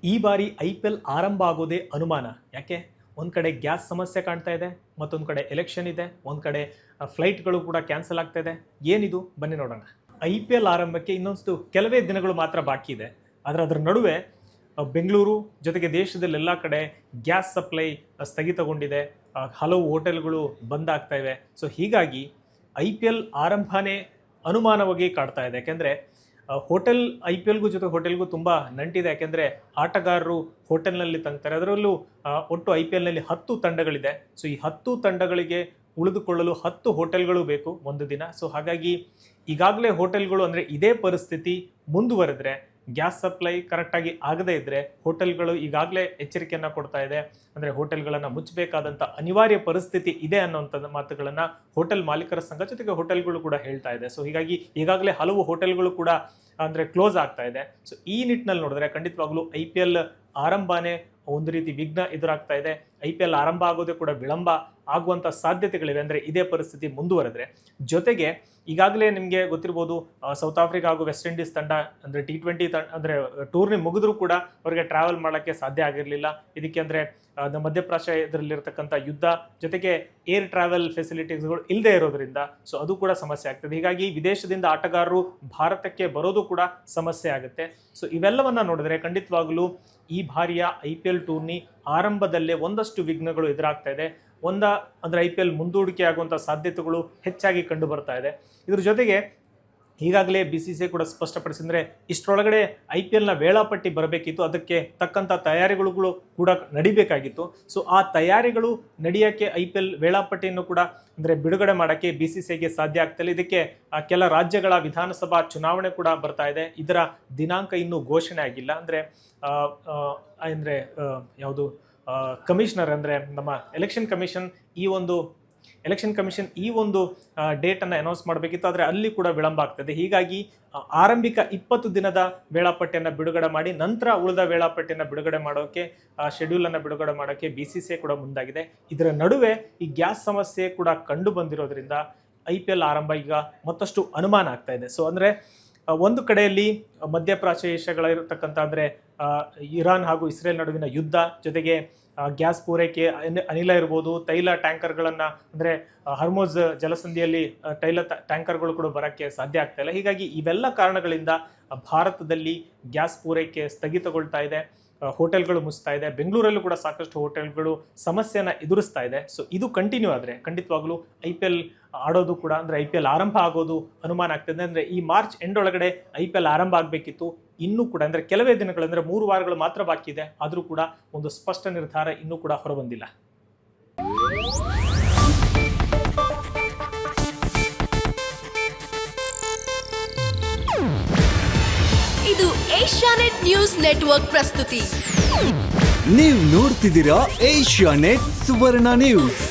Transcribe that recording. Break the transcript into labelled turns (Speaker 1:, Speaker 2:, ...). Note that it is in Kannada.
Speaker 1: ಈ ಬಾರಿ IPL ಆರಂಭ ಆಗೋದೇ ಅನುಮಾನ. ಯಾಕೆ? ಒಂದು ಕಡೆ ಗ್ಯಾಸ್ ಸಮಸ್ಯೆ ಕಾಣ್ತಾ ಇದೆ, ಮತ್ತೊಂದು ಕಡೆ ಎಲೆಕ್ಷನ್ ಇದೆ, ಒಂದು ಕಡೆ ಫ್ಲೈಟ್ಗಳು ಕೂಡ ಕ್ಯಾನ್ಸಲ್ ಆಗ್ತಾ ಇದೆ. ಏನಿದು? ಬನ್ನಿ ನೋಡೋಣ. IPL ಆರಂಭಕ್ಕೆ ಇನ್ನೊಂದು ಕೆಲವೇ ದಿನಗಳು ಮಾತ್ರ ಬಾಕಿ ಇದೆ. ಅದರ ನಡುವೆ ಬೆಂಗಳೂರು ಜೊತೆಗೆ ದೇಶದಲ್ಲೆಲ್ಲ ಕಡೆ ಗ್ಯಾಸ್ ಸಪ್ಲೈ ಸ್ಥಗಿತಗೊಂಡಿದೆ. ಹಲವು ಹೋಟೆಲ್ಗಳು ಬಂದ್ ಆಗ್ತಾ ಇವೆ. ಸೊ ಹೀಗಾಗಿ IPL ಆರಂಭನೇ ಅನುಮಾನವಾಗಿ ಕಾಡ್ತಾ ಇದೆ. ಯಾಕೆಂದರೆ IPLಗೂ ಜೊತೆ ಹೋಟೆಲ್ಗೂ ತುಂಬ ನಂಟಿದೆ. ಯಾಕೆಂದರೆ ಆಟಗಾರರು ಹೋಟೆಲ್ನಲ್ಲಿ ತಂಗ್ತಾರೆ. ಅದರಲ್ಲೂ ಒಟ್ಟು IPLನಲ್ಲಿ 10 ತಂಡಗಳಿದೆ. ಸೊ ಈ 10 ತಂಡಗಳಿಗೆ ಉಳಿದುಕೊಳ್ಳಲು 10 ಹೋಟೆಲ್ಗಳು ಬೇಕು ಒಂದು ದಿನ. ಸೊ ಹಾಗಾಗಿ ಈಗಾಗಲೇ ಹೋಟೆಲ್ಗಳು ಅಂದರೆ ಇದೇ ಪರಿಸ್ಥಿತಿ ಮುಂದುವರೆದ್ರೆ, ಗ್ಯಾಸ್ ಸಪ್ಲೈ ಕರೆಕ್ಟಾಗಿ ಆಗದೇ ಇದ್ದರೆ ಹೋಟೆಲ್ಗಳು ಈಗಾಗಲೇ ಎಚ್ಚರಿಕೆಯನ್ನು ಕೊಡ್ತಾ ಇದೆ. ಅಂದರೆ ಹೋಟೆಲ್ಗಳನ್ನು ಮುಚ್ಚಬೇಕಾದಂಥ ಅನಿವಾರ್ಯ ಪರಿಸ್ಥಿತಿ ಇದೆ ಅನ್ನೋಂಥ ಮಾತುಗಳನ್ನು ಹೋಟೆಲ್ ಮಾಲೀಕರ ಸಂಘ ಜೊತೆಗೆ ಹೋಟೆಲ್ಗಳು ಕೂಡ ಹೇಳ್ತಾ ಇದೆ. ಸೊ ಹೀಗಾಗಿ ಈಗಾಗಲೇ ಹಲವು ಹೋಟೆಲ್ಗಳು ಕೂಡ ಅಂದರೆ ಕ್ಲೋಸ್ ಆಗ್ತಾ ಇದೆ. ಸೊ ಈ ನಿಟ್ಟಿನಲ್ಲಿ ನೋಡಿದ್ರೆ ಖಂಡಿತವಾಗ್ಲೂ IPL ಆರಂಭನೇ ಒಂದು ರೀತಿ ವಿಘ್ನ ಎದುರಾಗ್ತಾ ಇದೆ. IPL ಆರಂಭ ಆಗೋದೇ ಕೂಡ ವಿಳಂಬ ಆಗುವಂಥ ಸಾಧ್ಯತೆಗಳಿವೆ. ಅಂದರೆ ಇದೇ ಪರಿಸ್ಥಿತಿ ಮುಂದುವರೆದ್ರೆ. ಜೊತೆಗೆ ಈಗಾಗಲೇ ನಿಮಗೆ ಗೊತ್ತಿರ್ಬೋದು, ಸೌತ್ ಆಫ್ರಿಕಾ ಹಾಗೂ ವೆಸ್ಟ್ ಇಂಡೀಸ್ ತಂಡ ಅಂದರೆ T20 ಅಂದರೆ ಟೂರ್ನಿ ಮುಗಿದ್ರೂ ಕೂಡ ಅವರಿಗೆ ಟ್ರಾವೆಲ್ ಮಾಡೋಕ್ಕೆ ಸಾಧ್ಯ ಆಗಿರಲಿಲ್ಲ. ಇದಕ್ಕೆ ಅಂದರೆ ಮಧ್ಯಪ್ರಾಚ್ಯದಲ್ಲಿರ್ತಕ್ಕಂಥ ಯುದ್ಧ ಜೊತೆಗೆ ಏರ್ ಟ್ರಾವೆಲ್ ಫೆಸಿಲಿಟೀಸ್ಗಳು ಇಲ್ಲದೆ ಇರೋದ್ರಿಂದ ಸೊ ಅದು ಕೂಡ ಸಮಸ್ಯೆ ಆಗ್ತದೆ. ಹೀಗಾಗಿ ವಿದೇಶದಿಂದ ಆಟಗಾರರು ಭಾರತಕ್ಕೆ ಬರೋದು ಕೂಡ ಸಮಸ್ಯೆ ಆಗುತ್ತೆ. ಸೊ ಇವೆಲ್ಲವನ್ನ ನೋಡಿದ್ರೆ ಖಂಡಿತವಾಗಲೂ ಈ ಬಾರಿಯ IPL ಟೂರ್ನಿ ಆರಂಭದಲ್ಲೇ ಒಂದಷ್ಟು ವಿಘ್ನಗಳು ಎದುರಾಗ್ತಾ ಇದೆ. ಅಂದರೆ IPL ಮುಂದೂಡಿಕೆ ಆಗುವಂಥ ಸಾಧ್ಯತೆಗಳು ಹೆಚ್ಚಾಗಿ ಕಂಡು ಬರ್ತಾ ಇದೆ. ಇದ್ರ ಜೊತೆಗೆ ಈಗಾಗಲೇ BCCI ಕೂಡ ಸ್ಪಷ್ಟಪಡಿಸಿದ್ರೆ ಇಷ್ಟರೊಳಗಡೆ IPLನ ವೇಳಾಪಟ್ಟಿ ಬರಬೇಕಿತ್ತು. ಅದಕ್ಕೆ ತಕ್ಕಂಥ ತಯಾರಿಗಳು ಕೂಡ ನಡಿಬೇಕಾಗಿತ್ತು. ಸೊ ಆ ತಯಾರಿಗಳು ನಡೆಯೋಕ್ಕೆ IPL ವೇಳಾಪಟ್ಟಿಯನ್ನು ಕೂಡ ಅಂದರೆ ಬಿಡುಗಡೆ ಮಾಡೋಕ್ಕೆ BCCIಗೆ ಸಾಧ್ಯ ಆಗ್ತಿಲ್ಲ. ಇದಕ್ಕೆ ಕೆಲ ರಾಜ್ಯಗಳ ವಿಧಾನಸಭಾ ಚುನಾವಣೆ ಕೂಡ ಬರ್ತಾ ಇದೆ. ಇದರ ದಿನಾಂಕ ಇನ್ನೂ ಘೋಷಣೆ ಆಗಿಲ್ಲ. ಅಂದರೆ ಯಾವುದು ಕಮಿಷನರ್ ಅಂದರೆ ನಮ್ಮ ಎಲೆಕ್ಷನ್ ಕಮಿಷನ್ ಈ ಒಂದು ಡೇಟನ್ನು ಅನೌನ್ಸ್ ಮಾಡಬೇಕಿತ್ತು. ಆದರೆ ಅಲ್ಲಿ ಕೂಡ ವಿಳಂಬ ಆಗ್ತದೆ. ಹೀಗಾಗಿ ಆರಂಭಿಕ 20 ದಿನದ ವೇಳಾಪಟ್ಟಿಯನ್ನು ಬಿಡುಗಡೆ ಮಾಡಿ ನಂತರ ಉಳಿದ ವೇಳಾಪಟ್ಟಿಯನ್ನು ಬಿಡುಗಡೆ ಮಾಡೋಕ್ಕೆ ಶೆಡ್ಯೂಲನ್ನು ಬಿಡುಗಡೆ ಮಾಡೋಕ್ಕೆ BCCI ಕೂಡ ಮುಂದಾಗಿದೆ. ಇದರ ನಡುವೆ ಈ ಗ್ಯಾಸ್ ಸಮಸ್ಯೆ ಕೂಡ ಕಂಡು ಬಂದಿರೋದ್ರಿಂದ IPL ಆರಂಭ ಈಗ ಮತ್ತಷ್ಟು ಅನುಮಾನ ಆಗ್ತಾ ಇದೆ. ಸೊ ಅಂದರೆ ಒಂದು ಕಡೆಯಲ್ಲಿ ಮಧ್ಯಪ್ರಾಚ್ಯ ದೇಶಗಳಿರತಕ್ಕಂಥ ಅಂದರೆ ಇರಾನ್ ಹಾಗೂ ಇಸ್ರೇಲ್ ನಡುವಿನ ಯುದ್ಧ, ಜೊತೆಗೆ ಗ್ಯಾಸ್ ಪೂರೈಕೆ ಅನಿಲ ಇರ್ಬೋದು, ತೈಲ ಟ್ಯಾಂಕರ್ಗಳನ್ನು ಅಂದರೆ ಹರ್ಮೋಜ್ ಜಲಸಂಧಿಯಲ್ಲಿ ತೈಲ ಟ್ಯಾಂಕರ್ಗಳು ಕೂಡ ಬರೋಕ್ಕೆ ಸಾಧ್ಯ ಆಗ್ತಾ ಇಲ್ಲ. ಹೀಗಾಗಿ ಇವೆಲ್ಲ ಕಾರಣಗಳಿಂದ ಭಾರತದಲ್ಲಿ ಗ್ಯಾಸ್ ಪೂರೈಕೆ ಸ್ಥಗಿತಗೊಳ್ತಾ ಇದೆ, ಹೋಟೆಲ್ಗಳು ಮುಚ್ತಾ ಇದೆ. ಬೆಂಗಳೂರಲ್ಲೂ ಕೂಡ ಸಾಕಷ್ಟು ಹೋಟೆಲ್ಗಳು ಸಮಸ್ಯೆಯನ್ನು ಎದುರಿಸ್ತಾ ಇದೆ. ಸೊ ಇದು ಕಂಟಿನ್ಯೂ ಆದರೆ ಖಂಡಿತವಾಗ್ಲೂ IPL ಆಡೋದು ಕೂಡ ಅಂದರೆ IPL ಆರಂಭ ಆಗೋದು ಅನುಮಾನ ಆಗ್ತದೆ. ಅಂದರೆ ಈ ಮಾರ್ಚ್ ಎಂಡ್ ಒಳಗಡೆ IPL ಆರಂಭ ಆಗಬೇಕಿತ್ತು. ಇನ್ನೂ ಕೂಡ ಅಂದರೆ ಕೆಲವೇ ದಿನಗಳು ಅಂದರೆ 3 ವಾರಗಳು ಮಾತ್ರ ಬಾಕಿ ಇದೆ. ಆದರೂ ಕೂಡ ಒಂದು ಸ್ಪಷ್ಟ ನಿರ್ಧಾರ ಇನ್ನೂ ಕೂಡ ಹೊರಬಂದಿಲ್ಲ.
Speaker 2: ಇದು ಏಷ್ಯಾನೆಟ್ ನ್ಯೂಸ್ ನೆಟ್ವರ್ಕ್ ಪ್ರಸ್ತುತಿ.
Speaker 3: ನೀವು ನೋಡ್ತಿದ್ದೀರಾ ಏಷ್ಯಾನೆಟ್ ಸುವರ್ಣ ನ್ಯೂಸ್.